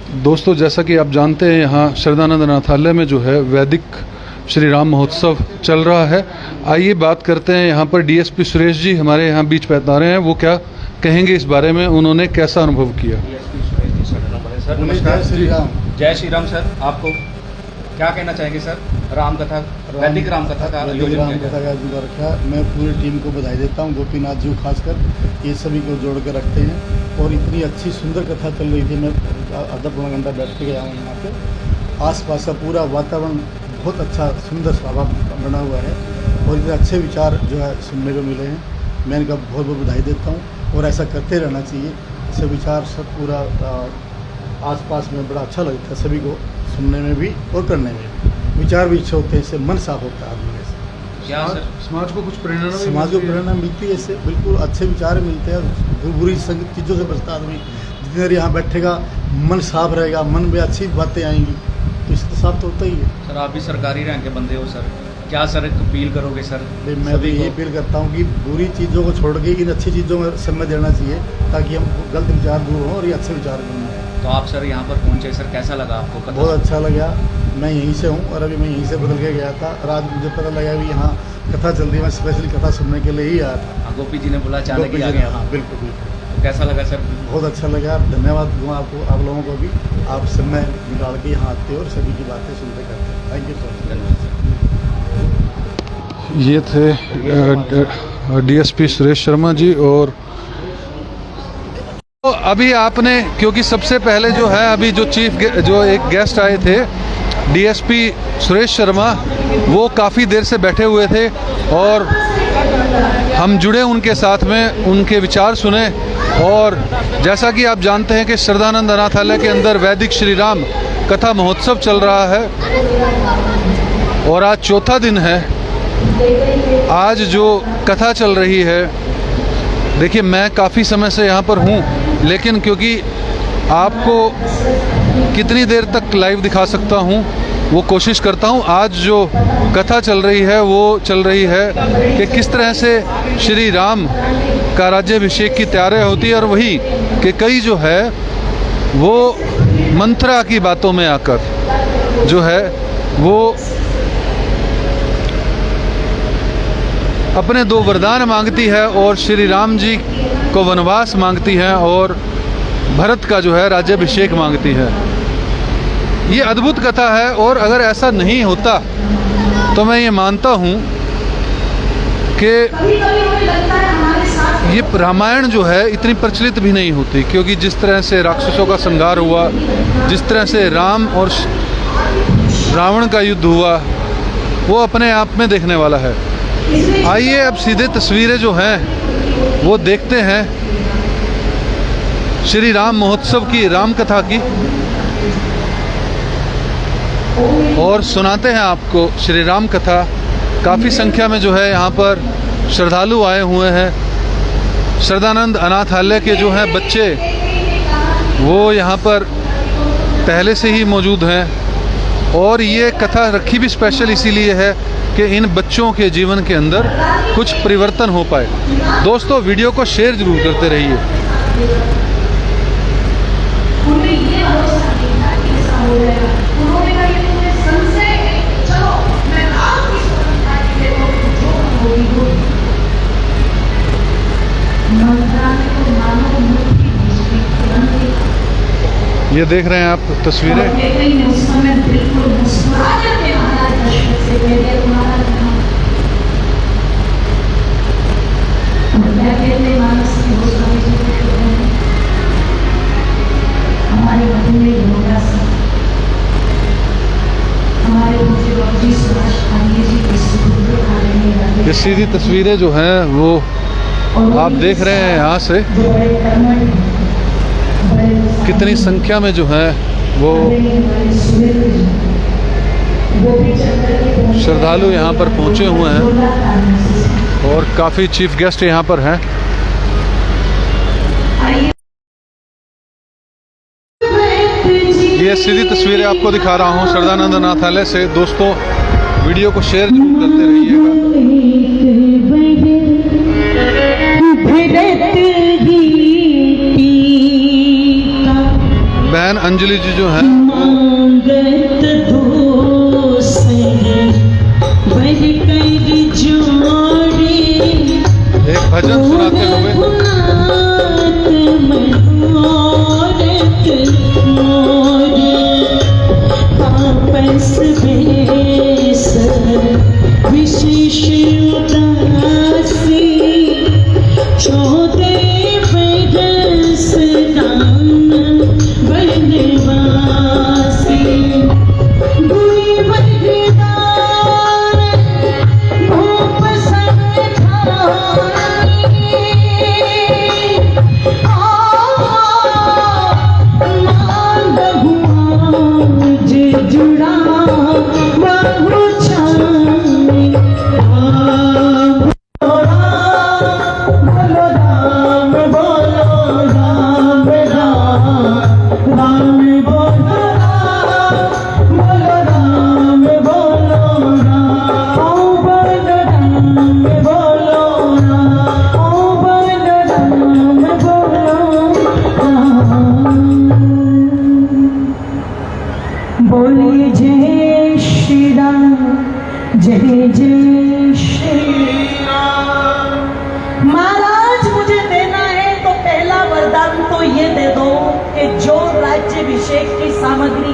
दोस्तों, जैसा कि आप जानते हैं, यहाँ श्रद्धानंद अनाथालय में जो है वैदिक श्री राम महोत्सव चल रहा है। आइए बात करते हैं, यहाँ पर डीएसपी सुरेश जी हमारे यहाँ बीच पैतारे हैं, वो क्या कहेंगे इस बारे में, उन्होंने कैसा अनुभव किया। डीएसपी सुरेश जी सर, नमस्कार। जय श्री राम सर। आपको क्या कहना चाहेंगे सर? राम कथा, वैदिक राम कथा का आयोजन रखा। मैं पूरी टीम को बधाई देता हूँ, गोपीनाथ जी खासकर, ये सभी को जोड़ कर रखते हैं। और इतनी अच्छी सुंदर कथा चल रही थी, मैं आधा पौना घंटा बैठ के गया हूँ यहाँ पे। आसपास का पूरा वातावरण बहुत अच्छा सुंदर स्वभाव बना हुआ है और इतने अच्छे विचार जो है सुनने को मिले हैं। मैं इनका बहुत बहुत बधाई देता हूँ और ऐसा करते रहना चाहिए। ऐसे विचार सब पूरा आसपास में बड़ा अच्छा लगता है सभी को सुनने में भी और करने में भी। विचार भी अच्छे होते हैं, इससे मन साफ होता है आदमी से। क्या सर समाज को कुछ प्रेरणा मिलती है इससे, बिल्कुल अच्छे विचार मिलते हैं। बुरी चीज़ों से बचता आदमी। जितनी देर यहाँ बैठेगा मन साफ रहेगा, मन में अच्छी बातें आएंगी, तो इससे साफ तो होता ही है। सर, आप भी सरकारी रैंक के बंदे हो सर, क्या सर अपील करोगे सर? मैं भी यही अपील करता हूँ कि बुरी चीज़ों को छोड़ के इन अच्छी चीज़ों में समय देना चाहिए, ताकि हम गलत विचार दूर हों और ये अच्छे विचार बनें। तो आप सर यहाँ पर पहुँचे सर, कैसा लगा आपको कथा? बहुत अच्छा लगा। मैं यहीं से हूँ और अभी मैं यहीं से बदल के गया था और आज मुझे पता लगा कि यहाँ कथा चल रही है। मैं स्पेशली कथा सुनने के लिए ही आया था। गोपी जी ने बोला अचानक ही आ गया। हाँ, बिल्कुल बिल्कुल। तो कैसा लगा सर? बहुत अच्छा लगा। धन्यवाद दूँ आपको, आप लोगों को भी। आप समय निकाल के यहाँ आते हो और सभी की बातें सुनते करते हैं। Thank you so much. ये थे डीएसपी सुरेश शर्मा जी। और तो अभी आपने, क्योंकि सबसे पहले जो है अभी जो जो एक गेस्ट आए थे डीएसपी सुरेश शर्मा, वो काफ़ी देर से बैठे हुए थे और हम जुड़े उनके साथ में, उनके विचार सुने। और जैसा कि आप जानते हैं कि श्रद्धानंद अनाथालय के अंदर वैदिक श्री राम कथा महोत्सव चल रहा है और आज चौथा दिन है। आज जो कथा चल रही है, देखिए मैं काफ़ी समय से यहाँ पर हूँ, लेकिन क्योंकि आपको कितनी देर तक लाइव दिखा सकता हूँ वो कोशिश करता हूँ। आज जो कथा चल रही है वो चल रही है कि किस तरह से श्री राम का राज्याभिषेक की तैयारी होती है और वही कि कई जो है वो मंत्रा की बातों में आकर जो है वो अपने दो वरदान मांगती है और श्री राम जी को वनवास मांगती है और भरत का जो है राज्याभिषेक मांगती है। ये अद्भुत कथा है और अगर ऐसा नहीं होता तो मैं ये मानता हूँ कि ये रामायण जो है इतनी प्रचलित भी नहीं होती, क्योंकि जिस तरह से राक्षसों का संहार हुआ, जिस तरह से राम और रावण का युद्ध हुआ, वो अपने आप में देखने वाला है। आइए अब सीधे तस्वीरें जो हैं वो देखते हैं श्री राम महोत्सव की, राम कथा की, और सुनाते हैं आपको श्री राम कथा। काफ़ी संख्या में जो है यहाँ पर श्रद्धालु आए हुए हैं। श्रद्धानंद अनाथालय के जो हैं बच्चे वो यहाँ पर पहले से ही मौजूद हैं और ये कथा रखी भी स्पेशल इसीलिए है कि इन बच्चों के जीवन के अंदर कुछ परिवर्तन हो पाए। दोस्तों, वीडियो को शेयर जरूर करते रहिए। ये देख रहे हैं आप तस्वीरें। ये सीधी तस्वीरें जो हैं वो आप देख रहे हैं यहाँ से कितनी संख्या में जो है वो श्रद्धालु यहाँ पर पहुँचे हुए हैं और काफ़ी चीफ गेस्ट यहाँ पर हैं। ये सीधी तस्वीरें आपको दिखा रहा हूँ श्रद्धानंद अनाथालय से। दोस्तों, वीडियो को शेयर जरूर करते रहिएगा। बहन अंजलि जी जो हैं एक भजन सुनाते हुए विशेष उदासी छोटे बरस नाम बनवासी गुई बरदार भूप जुड़ा बहु छानी बोलिए जय श्री राम, जय जय श्री राम। महाराज मुझे देना है तो पहला वरदान तो ये दे दो कि जो राज्याभिषेक की सामग्री,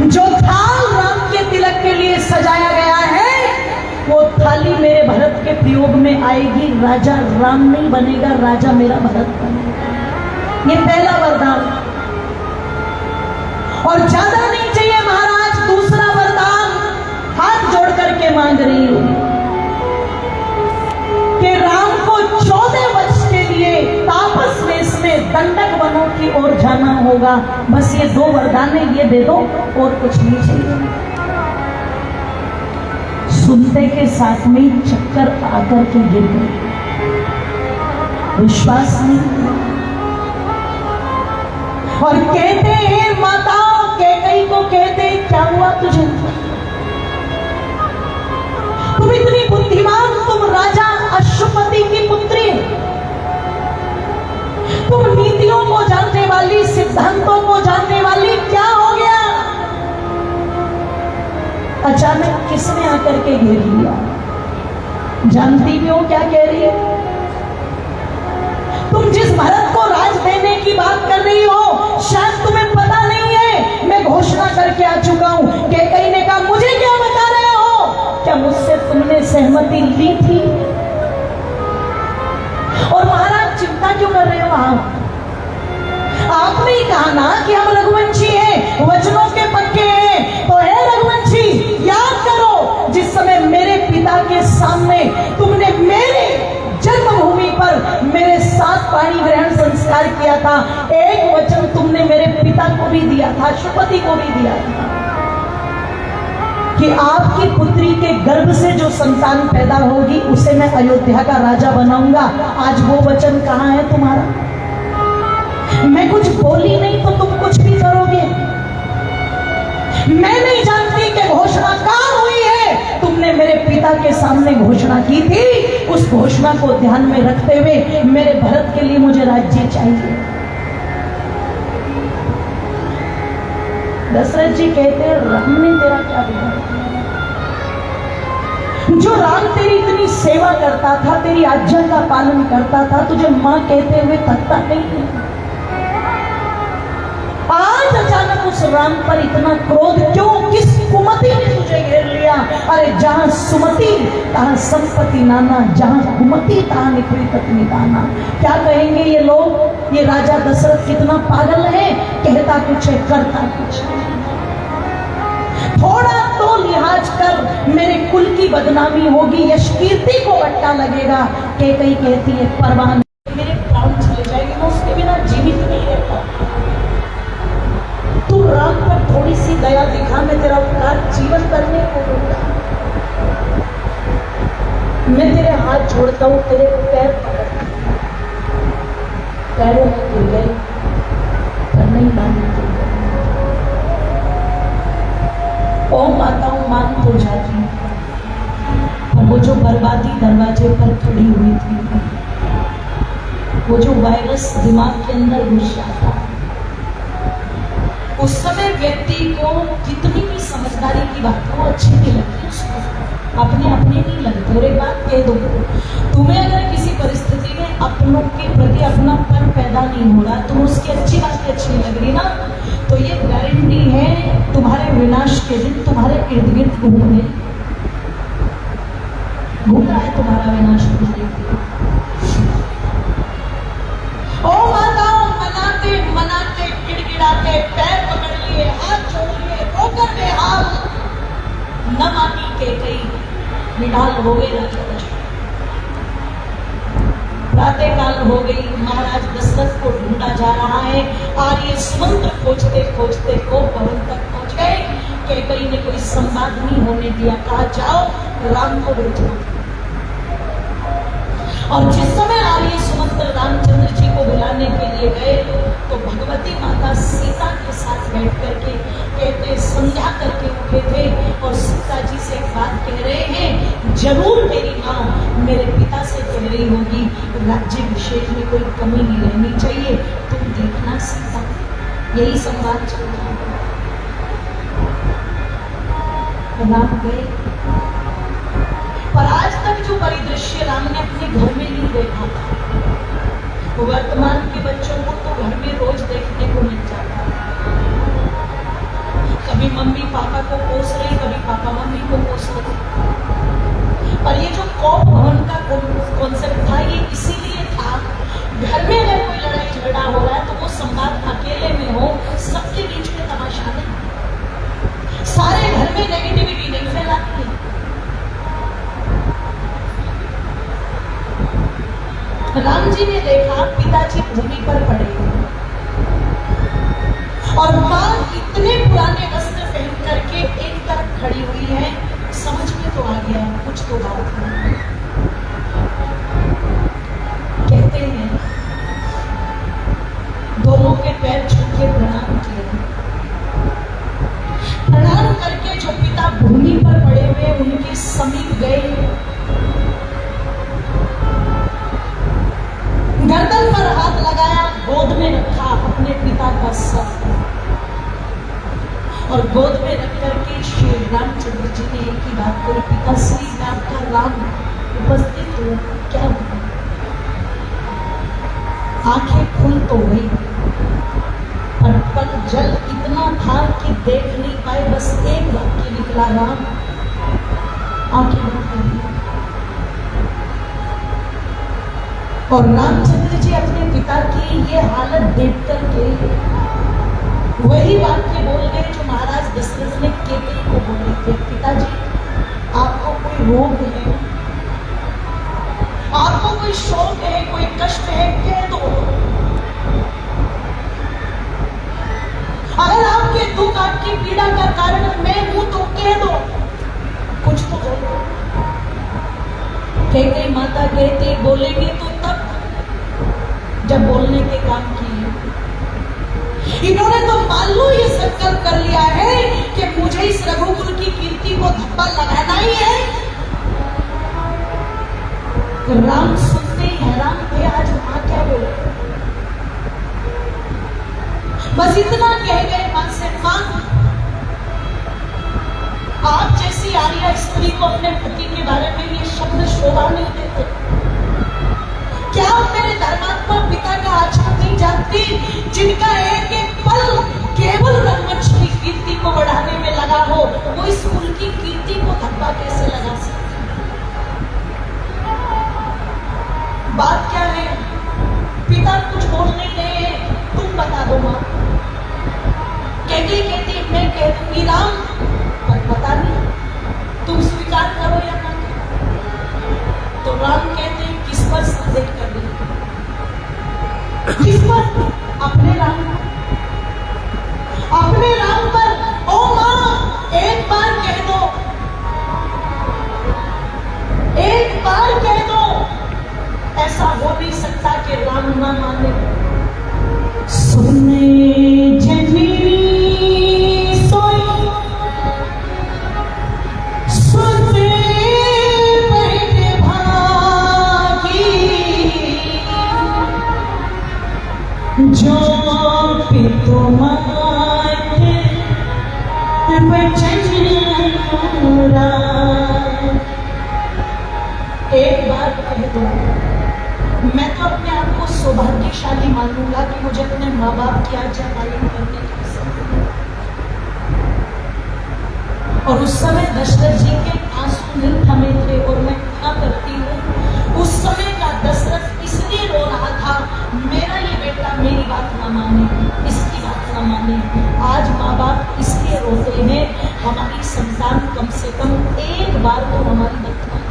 जो थाल राम के तिलक के लिए सजाया गया है, वो थाली मेरे भरत के प्रयोग में आएगी। राजा राम नहीं बनेगा, राजा मेरा भरत बनेगा। ये पहला वरदान। और ज्यादा नहीं चाहिए महाराज। दूसरा वरदान हाथ जोड़ करके मांग रही हूं कि राम को 14 वर्ष के लिए तापस वेश में दंडक वनों की ओर जाना होगा। बस ये 2 वरदान है, ये दे दो और कुछ नहीं चाहिए। सुनते के साथ में चक्कर आकर के गिर गए। विश्वास नहीं और कहते हैं माता कैकेयी को कहते क्या हुआ तुझे? तुम इतनी बुद्धिमान, तुम राजा अश्वपति की पुत्री, तुम नीतियों को जानने वाली, सिद्धांतों को जानने वाली, क्या हो गया? अचानक किसने आकर के घेर लिया? जानती भी हो क्या कह रही है? तुम जिस भरत को राज देने की बात कर रही हो, शायद तुम्हें पता नहीं है मैं घोषणा करके आ चुका हूं। कैकेयी ने कहा मुझे क्या बता रहे हो? क्या मुझसे तुमने सहमति ली थी? और महाराज चिंता क्यों कर रहे हो आपने ही कहा ना कि हम रघुवंशी हैं, वचनों के पक्के हैं। तो है रघुवंशी, याद करो जिस समय मेरे पिता के सामने तुमने मेरे जन्मभूमि पर मेरे साथ पाणी ग्रहण संस्कार किया था, एक वचन तुमने मेरे पिता को भी दिया था, अश्वपति को भी दिया था कि आपकी पुत्री के गर्भ से जो संतान पैदा होगी उसे मैं अयोध्या का राजा बनाऊंगा। आज वो वचन कहां है तुम्हारा? मैं कुछ बोली नहीं तो तुम कुछ भी करोगे। मैं नहीं जानती कि घोषणा कहां हुई है। तुमने मेरे पिता के सामने घोषणा की थी, उस घोषणा को ध्यान में रखते हुए मेरे भरत के लिए मुझे राज्य चाहिए। दशरथ जी कहते हैं राम ने तेरा क्या बिगाड़ा? जो राम तेरी इतनी सेवा करता था, तेरी आज्ञा का पालन करता था, तुझे मां कहते हुए थकता नहीं है। आज अचानक उस राम पर इतना क्रोध क्यों? किस कुमति ने तुझे घेर लिया? अरे जहां सुमति तहां संपत्ति नाना, जहां कुमति तहां निपृत निदाना। क्या कहेंगे ये लोग? ये राजा दशरथ कितना पागल है, कहता कुछ है करता कुछ है। थोड़ा तो लिहाज कर, मेरे कुल की बदनामी होगी, यश कीर्ति को बट्टा लगेगा। कैकेयी कहती है परवाह नहीं, मेरे प्राण चले जाएंगे, मैं उसके बिना जीवित नहीं रहता। तू राम पर थोड़ी सी दया दिखा, मैं तेरा उपकार जीवन करने को दूंगा। मैं तेरे हाथ जोड़ता हूं, तेरे पैर पकड़ता हूं, पैरों में गिर गए पर नहीं मानी। ओ माताओं मान तो जाती, पर वो जो बर्बादी दरवाजे पर खड़ी हुई थी, वो जो वायरस दिमाग के अंदर घुस जाता, उस समय व्यक्ति को कितनी भी समझदारी की बात हो अच्छी नहीं लगती, उसको अपने अपने नहीं लगते। और एक बात कह दो, तुम्हें अगर किसी परिस्थिति में अपनों के प्रति अपनापन पैदा नहीं हो रहा, तुम उसकी अच्छी बातें अच्छी नहीं लग रही ना, तो ये गारंटी है तुम्हारे विनाश के दिन तुम्हारे इर्द गिर्द घूम रहा है तुम्हारा विनाश। ओ माताओं, मनाते मनाते गिड़गिड़ाते पैर पकड़ लिए, हाथ जोड़ लिए, होकर बेहाल न मानी के कई निढाल हो गए राजा दशरथ। प्रातः काल हो गई, महाराज दशरथ को ढूंढा जा रहा है। आर्य सुमंत्र खोजते खोजते को भवन तक पहुंच गए। कैकेयी ने कोई संवाद नहीं होने दिया, कहा जाओ राम को भेजो। और जिस समय आर्य सुमंत्र रामचंद्र जी को बुलाने के लिए गए तो भगवती माता सीता के साथ बैठ करके कहते संध्या करके उठे थे और सीता जी से एक बात कह रहे हैं, जरूर मेरी माँ मेरे पिता से कह रही होगी राज्याभिषेक में कोई कमी नहीं रहनी चाहिए, तुम देखना सीता। यही संवाद चल रहा है। राम गए, पर आज तक जो परिदृश्य राम ने अपने घर में नहीं देखा था, वर्तमान के बच्चों को तो घर में रोज देखने को मिल जाता है। कभी मम्मी पापा को कोस रही, कभी पापा मम्मी को कोस रही। पर ये जो कौप भवन का कॉन्सेप्ट था, ये इसीलिए था, घर में अगर कोई लड़ाई झगड़ा हो रहा है तो वो संवाद अकेले में हो, सबके बीच में तमाशा नहीं, सारे घर में नेगेटिविटी नहीं फैलाती है। राम जी ने देखा पिताजी भूमि पर पड़े और मां इतने पुराने वस्त्र पहन करके एक तरफ खड़ी हुई है। समझ में तो आ गया कुछ तो बात है। कहते हैं दोनों के पैर छू के प्रणाम किए, प्रणाम करके जो पिता भूमि पर पड़े हुए उनके समीप गए, गर्दन पर हाथ लगाया, गोद में रखा अपने पिता का सर और गोद में रख करके श्री रामचंद्र जी ने एक ही बात कही, पिता श्री मैं आपका राम उपस्थित हूँ, क्या हुआ? आंखें खुल तो गई पर जल इतना था कि देख नहीं पाए, बस एक वाक्य निकला, राम। आंखें बंद कर दी और रामचंद्र जी अपने पिता की ये हालत देख करके वही वाक्य बोल गए जो महाराज दशरथ ने कैकेयी को बोले थे, पिताजी आपको कोई रोग है, आपको कोई शोक है, कोई कष्ट है, कह दो। अगर आपके दुख आपकी पीड़ा का कारण मैं हूं तो कह दो, कुछ तो बोलो। कैकेयी माता कहती बोलेंगे तो तब जब बोलने के काम किए। इन्होंने तो मान लो ये संकल्प कर लिया है कि मुझे इस रघुकुल की कीर्ति को धब्बा लगाना ही है। राम सुनते ही हैरान थे, आज मां क्या बोले। बस इतना कह गए मां से, मां आप जैसी आर्य स्त्री को अपने पति के बारे में ये शब्द शोभा नहीं देते। क्या आप मेरे धर्मात्मा पिता का आचरण नहीं जानती, जिनका एक एक पल केवल रंगमंच की कीर्ति को बढ़ाने में लगा हो, वो इस कुल की कीर्ति को धब्बा कैसे लगा सकते? बात क्या है? पिता कुछ बोल नहीं रहे हैं, तुम बता दो मां। कैकेयी कहती मैं कह दूंगी राम, पर पता नहीं तुम स्वीकार करो या ना करो। तो राम कहते हैं किस पर संदेह कर रही, किस पर? अपने राम पर, अपने राम पर। ओ मां एक बार कह दो, एक बार कह दो, ऐसा हो नहीं सकता कि राम ना माने। सुने जनी जो पितु माते मुझे अपने माँ बाप की आज्ञा पालन करने की समझ नहीं। और उस समय दशरथ जी के आंसू नहीं थमे थे और मैं क्या करती हूँ, उस समय का दशरथ इसलिए रो रहा था, मेरा ये बेटा मेरी बात ना माने, इसकी बात ना माने। आज माँ बाप इसलिए रोते हैं, हमारी संतान कम से कम एक बार तो हमारी बात माने।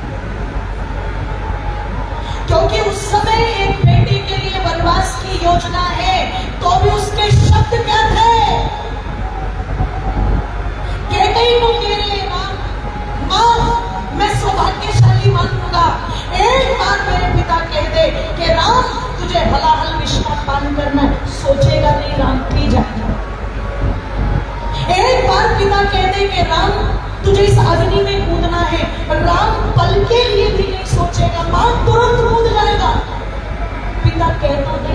क्योंकि उस समय एक बेटी के लिए वनवास की योजना है, तो भी उसके शब्द क्या थे? कैकेयी को कह रहे राम, मां मैं सौभाग्यशाली मानूंगा, एक बार मेरे पिता कह दे कि राम तुझे हलाहल विष का पान करना है, सोचेगा नहीं, राम पी जाएगा। एक बार पिता कह दे कि राम तुझे इस अग्नि में कूदना है, राम पल के लिए भी नहीं सोचेगा, मां तुरंत कूद जाएगा। पिता कह तो दे,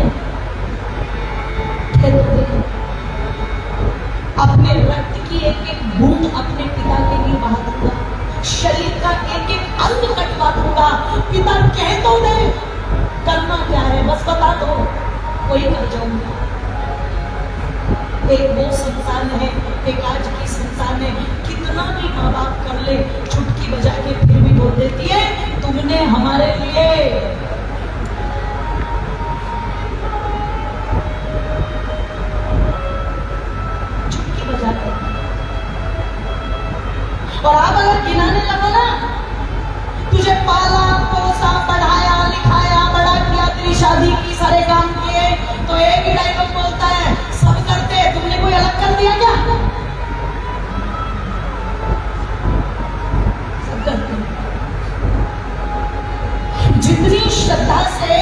अपने रक्त की एक एक बूंद अपने पिता के लिए बहा दूंगा, शरीर का एक एक अंग कटवा दूंगा। पिता कह तो दे, करना क्या है बस बता दो, वही कर जाऊंगा। एक वो संतान है, एक आज की संतान है, कितना भी माँ बाप कर ले, चुटकी बजा के फिर भी बोल देती है तुमने हमारे लिए। चुटकी बजा के। और आप अगर गिनाने लगो ना, तुझे पाला पोसा पढ़ाया लिखाया बड़ा किया, तेरी शादी की, सारे काम किए, तो एक ही डायलॉग बोलता है सब करते, तुमने कोई अलग कर दिया क्या? सब करते। जितनी श्रद्धा से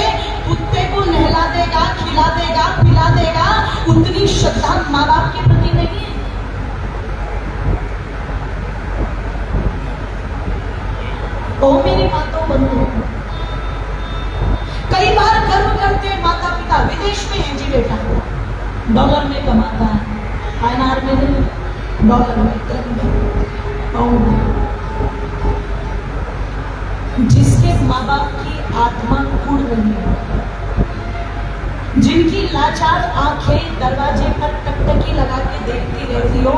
कुत्ते को नहला देगा, खिला देगा, पिला देगा, उतनी श्रद्धा माँ बाप के प्रति नहीं है। ओ मेरी बातों बंधु, कई बार गर्व करते माता पिता, विदेश में है जी बेटा, डॉलर में कमाता है, INR में नहीं, डॉलर में, पाउंड में। जिसके माँ बाप की आत्मा उड़ रही है, जिनकी लाचार आंखें दरवाजे पर टकटकी लगा के देखती रहती हो,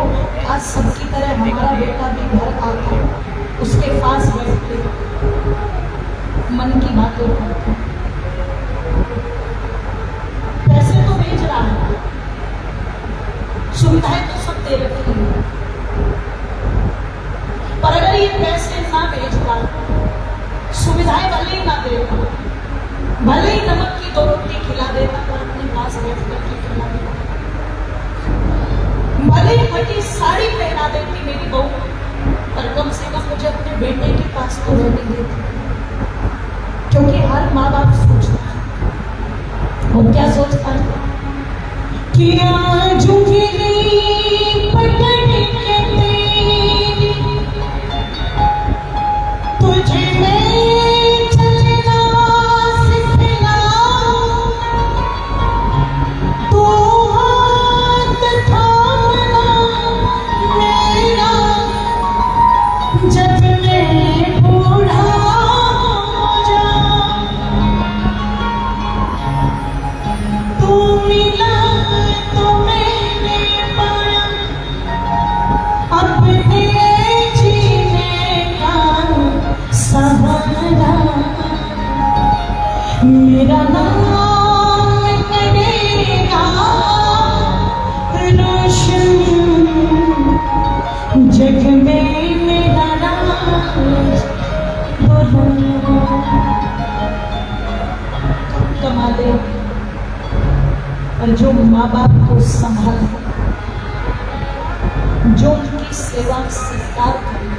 आज सबकी तरह हमारा बेटा भी घर आता, उसके पास बैठते मन की बातें करते, पैसे तो भेज रहा है, सुविधाएं तो सब दे रखी है, पर अगर ये पैसे ना भेजता, सुविधाएं भले ही ना देता, भले ही नमक की 2 रोटी खिला देता, पर अपने पास बैठ करके खिला देता, भले ही फटी साड़ी पहना देती मेरी बहू, पर कम से कम मुझे अपने बेटे के पास तो रहने देती। क्योंकि हर माँ बाप सोचता है, वो क्या सोचता है कि आज उंगली पकड़ के तेरी तुझे मैं चलना सिखलाऊं, तू हाथ थामना मेरा, जब मैं बूढ़ा हो जाऊं, तू मिला तो मैंने पाया अपने जीने का सहारा, मेरा नाम करेगा रोशन, जग में मेरा राज बोलूंगा। कमा दे, और जो माँ बाप को संभाल, जो उनकी सेवा सत्कार करे,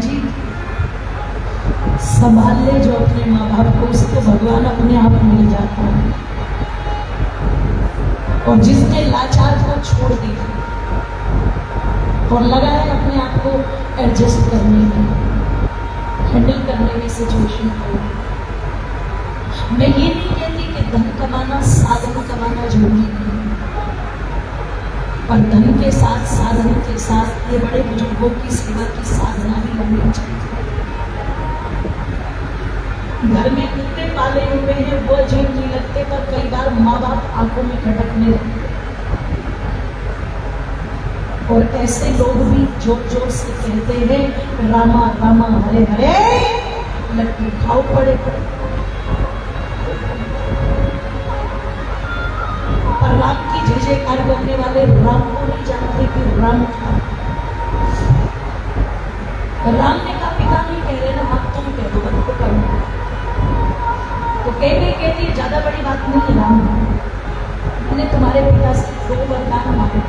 जी संभाल ले जो अपने माँ बाप को, उसको भगवान अपने आप मिल जाता है। और जिसने लाचार को छोड़ दिया और लगा है अपने आप को एडजस्ट करने में, हैंडल करने में सिचुएशन को, मैं ये नहीं कहती कि धन कमाना, साधन कमाना जरूरी नहीं, पर धन के साथ, साधन के साथ ये बड़े बुजुर्गों की सेवा की साधना भी करनी चाहिए। घर में कुत्ते पाले हुए हैं, वो अजीब नहीं लगते, पर कई बार माँ बाप आंखों में खटकने लगते। और ऐसे लोग भी जोर जोर से कहते हैं रामा रामा हरे हरे, लड्डू खाओ पड़े पड़े। पर राम की जय जयकार करने वाले राम को नहीं जानते कि राम था। राम ने कहा पिता नहीं कह रहे ना, आप तुम कह दो, बंद को करो। तो कहती ज्यादा बड़ी बात नहीं है राम, मैंने तुम्हारे पिता से 2 वरदान मांगे।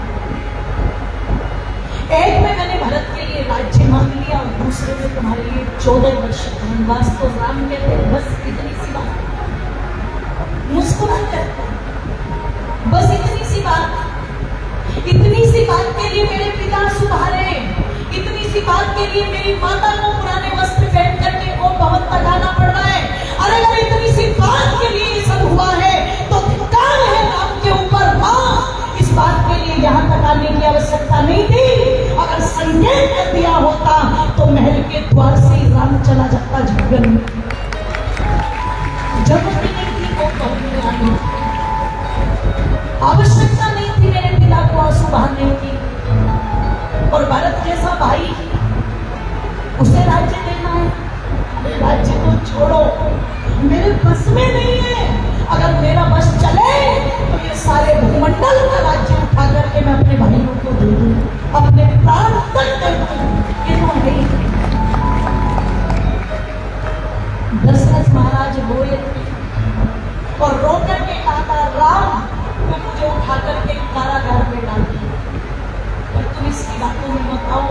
एक में मैंने भरत के लिए राज्य मांग लिया और दूसरे में तुम्हारे लिए 14 वर्ष वनवास। तो राम कहते बस इतनी सी बात, मुस्कुरा कर बस इतनी सी बात, इतनी सी बात के लिए मेरे पिता सुधारे, इतनी सी बात के लिए मेरी माता को पुराने वस्त्र पहन करके और बहुत तगाना पड़ रहा है। अरे अगर इतनी सी बात के लिए ये सब हुआ है तो धिक्कार है राम के ऊपर। मां इस बात के लिए यहाँ तक आने की आवश्यकता नहीं थी। अगर संकेत कर दिया होता तो महल के द्वार से ही राम चला जाता जंगल में। जरूरत नहीं थी वो कहने आई, आवश्यकता नहीं थी मेरे पिता को आंसू बहाने की। और भरत जैसा भाई, उसे राज्य देना है, राज्य को छोड़ो, मेरे बस में नहीं है। अगर मेरा बस चले तो ये सारे भूमंडल का राज्य उठा करके मैं अपने भाइयों को दे दूं, अपने प्राण तक कर दूं। ये तो है। दशरथ महाराज रोए और रो करके कहा राम तो मुझे उठा करके कारागार में डाल दिया, पर तुम इसकी बातों में मत आओ।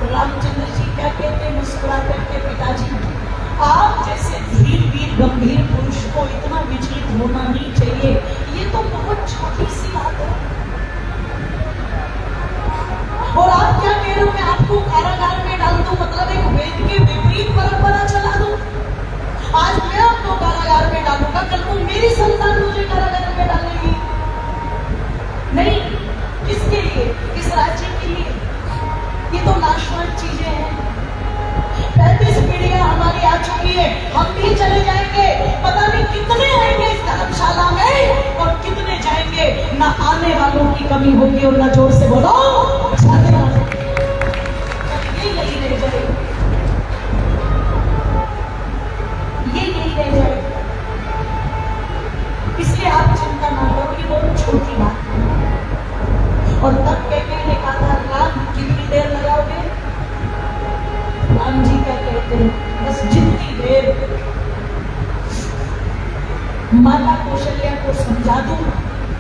रामचंद्र जी क्या कहते मुस्कुरा करके, पिताजी आप जैसे धीर वीर गंभीर पुरुष को इतना विचलित होना नहीं चाहिए, ये तो बहुत छोटी सी बात है। और आप क्या कह रहे हो, मैं आपको कारागार में डाल दूं, मतलब एक वेद के विपरीत परंपरा चला दूं। आज मैं आपको कारागार में डालूंगा, कल को मेरी संतान मुझे कारागार में डालेगी। नहीं, किसके लिए? इस राज्य के लिए। ये तो नाशवान चीजें हैं। 35 पीढ़ियां हमारी आ चुकी है, हम भी चले जाएंगे। पता नहीं कितने आएंगे इस धर्मशाला में और कितने जाएंगे। ना आने वालों की कमी होगी और ना जोर से बोलो जाने वालों की। ये यही रह जाए, ये यही रह जाए। इसलिए आप चिंता ना करो, ये बहुत छोटी बात है। और तब कैकेयी ने कहा था राम कितनी देर लगाओगे? राम जी क्या कहते हैं, बस जितनी देर माता कौशल्या को समझा दूं,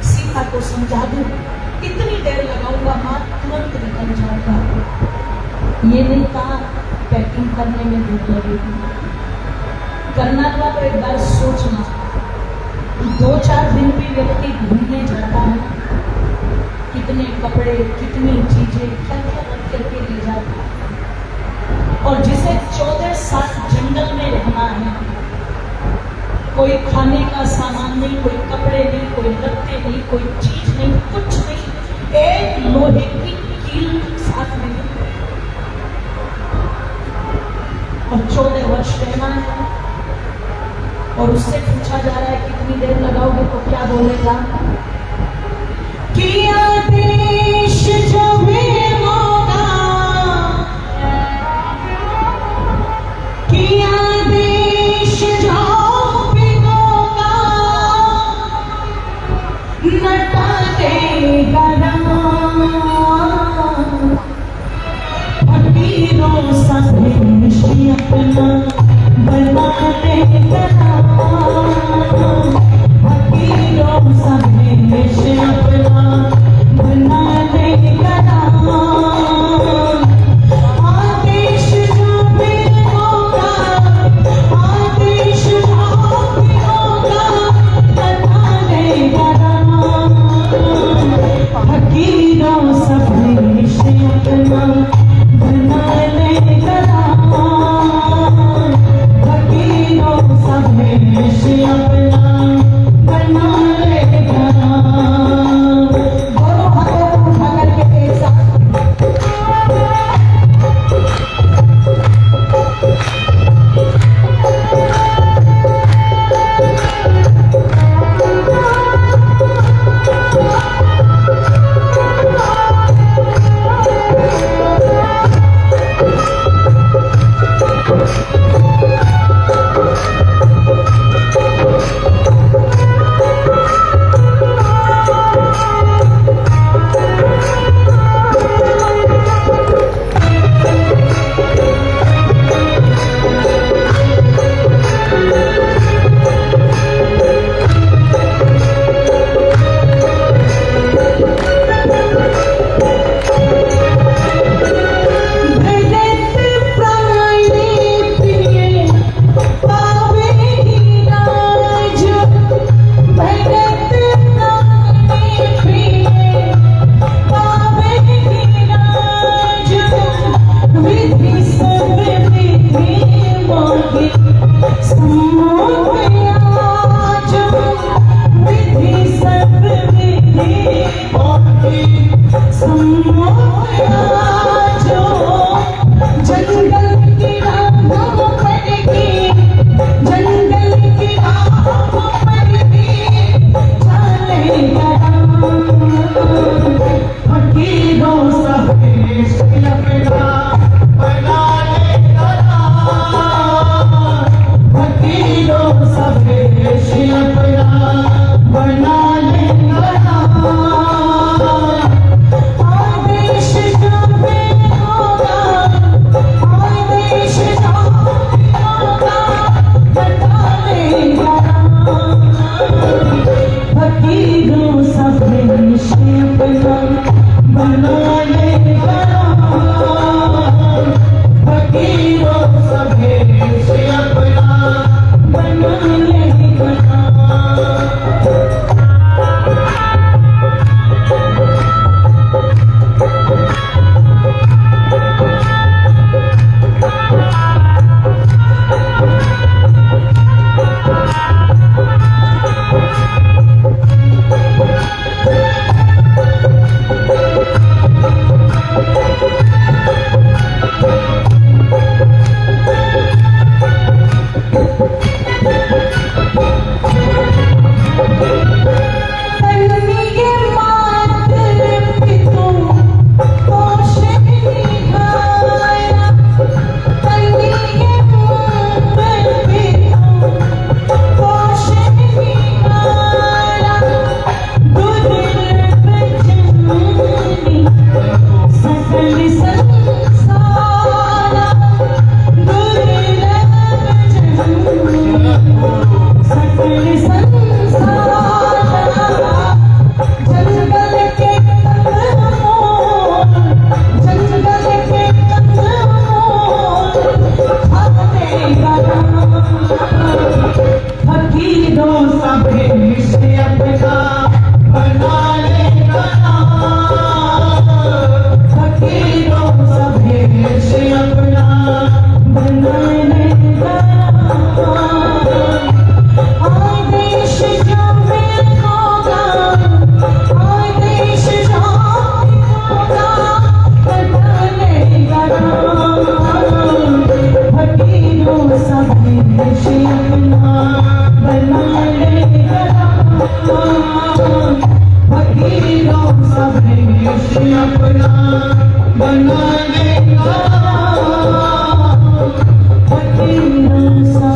सीता को समझा दूं, इतनी देर लगाऊंगा, मां तुरंत निकल जाएगा। ये नहीं कहा पैकिंग करने में देर लगेगी। करना हुआ तो एक बार सोचना, 2-4 दिन भी व्यक्ति घूमने जाता है, कितने कपड़े, कितनी चीजें, क्या क्या रख करके ले जाता है। और जिसे 14 साल जंगल में रहना है, कोई खाने का सामान नहीं, कोई कपड़े नहीं, कोई लत्ते नहीं, कोई चीज नहीं, कुछ नहीं, एक लोहे की कील साथ में, और 14 वर्ष रहना है। और उससे पूछा जा रहा है कितनी देर लगाओगे, तो क्या बोलेगा? किया देश जो बेमौका, किया देश जो बेमौका, न टालेगा फकीरों सा देश अपना बना देगा, फकीरों सा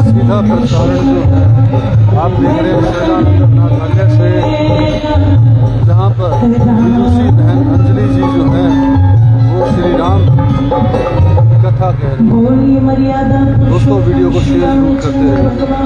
सीधा प्रसारण जो है आप देख रहे हैं शैलानंद नाथालय से, जहाँ पर विदुषी बहन अंजलि जी जो हैं वो श्री राम कथा कह रहे हैं। दोस्तों वीडियो को शेयर जरूर करते रहें।